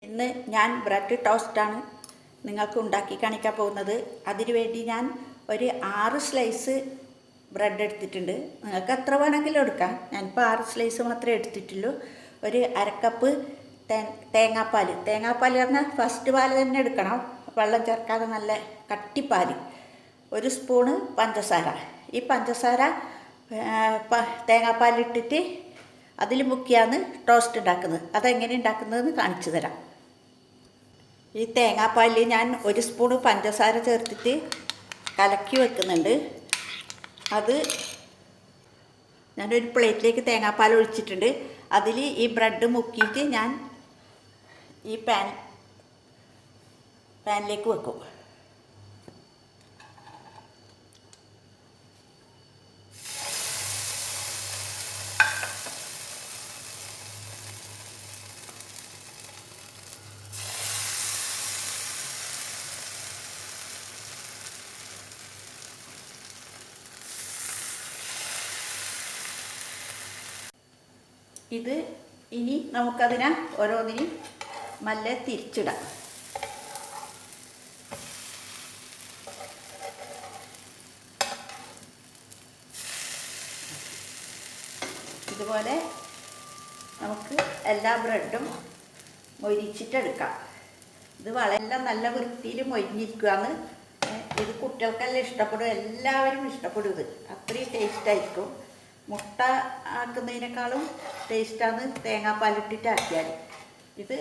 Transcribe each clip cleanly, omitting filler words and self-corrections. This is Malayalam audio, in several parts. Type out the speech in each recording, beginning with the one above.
ഇന്ന് ഞാൻ ബ്രെഡ് ടോസ്റ്റാണ് നിങ്ങൾക്ക് ഉണ്ടാക്കി കാണിക്കാൻ പോകുന്നത്. അതിനുവേണ്ടി ഞാൻ ഒരു 6 സ്ലൈസ് ബ്രെഡ് എടുത്തിട്ടുണ്ട്. നിങ്ങൾക്ക് എത്ര വേണമെങ്കിലും എടുക്കാം. ഞാനിപ്പോൾ 6 സ്ലൈസ് മാത്രമേ എടുത്തിട്ടുള്ളൂ. ഒരു അരക്കപ്പ് തേങ്ങാപ്പാൽ പറഞ്ഞാൽ ഫസ്റ്റ് പാൽ തന്നെ എടുക്കണം, വെള്ളം ചേർക്കാതെ നല്ല കട്ടിപ്പാൽ. 1 സ്പൂണ് പഞ്ചസാര. ഈ പഞ്ചസാര തേങ്ങാപ്പാലിട്ടിട്ട് അതിൽ മുക്കിയാണ് ടോസ്റ്റ് ഉണ്ടാക്കുന്നത്. അതെങ്ങനെ ഉണ്ടാക്കുന്നതെന്ന് കാണിച്ചു തരാം. ഈ തേങ്ങാപ്പാലിൽ ഞാൻ 1 സ്പൂണ് പഞ്ചസാര ചേർത്തിട്ട് കലക്കി വെക്കുന്നുണ്ട്. അത് ഞാനൊരു പ്ലേറ്റിലേക്ക് തേങ്ങാപ്പാൽ ഒഴിച്ചിട്ടുണ്ട്. അതിൽ ഈ ബ്രെഡ് മുക്കിയിട്ട് ഞാൻ ഈ പാനിലേക്ക് വെക്കും. ഇത് ഇനി നമുക്കതിനെ ഓരോന്നിനും നല്ല തിരിച്ചിടാം. ഇതുപോലെ നമുക്ക് എല്ലാ ബ്രെഡും മൊരിച്ചിട്ടെടുക്കാം. ഇത് വളരെ നല്ല വൃത്തിയിൽ മൊരിഞ്ഞിരിക്കുകയാണ്. ഇത് കുട്ടികൾക്കെല്ലാം ഇഷ്ടപ്പെടും, എല്ലാവരും ഇഷ്ടപ്പെടും. ഇത് അത്രയും ടേസ്റ്റായിരിക്കും. മുട്ട ആക്കുന്നതിനേക്കാളും ടേസ്റ്റാണ് തേങ്ങാപ്പാലിട്ടിട്ട് ആക്കിയാൽ. ഇത്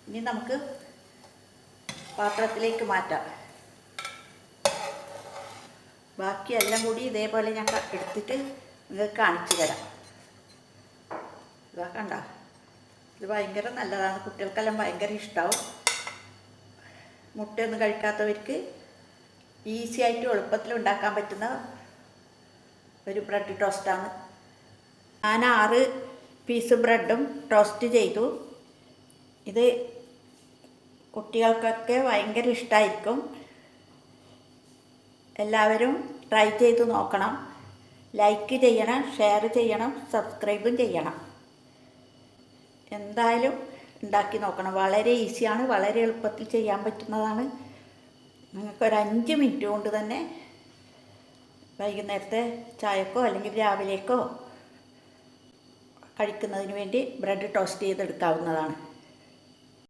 ഇനി നമുക്ക് പാത്രത്തിലേക്ക് മാറ്റാം. ബാക്കിയെല്ലാം കൂടി ഇതേപോലെ ഞാൻ എടുത്തിട്ട് നിങ്ങൾക്ക് കാണിച്ചു തരാം. ഇതാ കണ്ട, ഇത് ഭയങ്കര നല്ലതാണ്, കുട്ടികൾക്കെല്ലാം ഭയങ്കര ഇഷ്ടമാവും. മുട്ടയൊന്നും കഴിക്കാത്തവർക്ക് ഈസി ആയിട്ട് എളുപ്പത്തിൽ ഉണ്ടാക്കാൻ പറ്റുന്ന ഒരു ബ്രെഡ് ടോസ്റ്റാണ്. ഞാൻ 6 പീസ് ബ്രെഡും ടോസ്റ്റ് ചെയ്തു. ഇത് കുട്ടികൾക്കൊക്കെ ഭയങ്കര ഇഷ്ടമായിരിക്കും. എല്ലാവരും ട്രൈ ചെയ്ത് നോക്കണം. ലൈക്ക് ചെയ്യണം, ഷെയർ ചെയ്യണം, സബ്സ്ക്രൈബും ചെയ്യണം. എന്തായാലും ഉണ്ടാക്കി നോക്കണം. വളരെ ഈസിയാണ്, വളരെ എളുപ്പത്തിൽ ചെയ്യാൻ പറ്റുന്നതാണ്. നിങ്ങൾക്കൊരു 5 മിനിറ്റ് കൊണ്ട് തന്നെ വൈകുന്നേരത്തെ ചായക്കോ അല്ലെങ്കിൽ രാവിലേക്കോ കഴിക്കുന്നതിന് വേണ്ടി ബ്രെഡ് ടോസ്റ്റ് ചെയ്തെടുക്കാവുന്നതാണ്.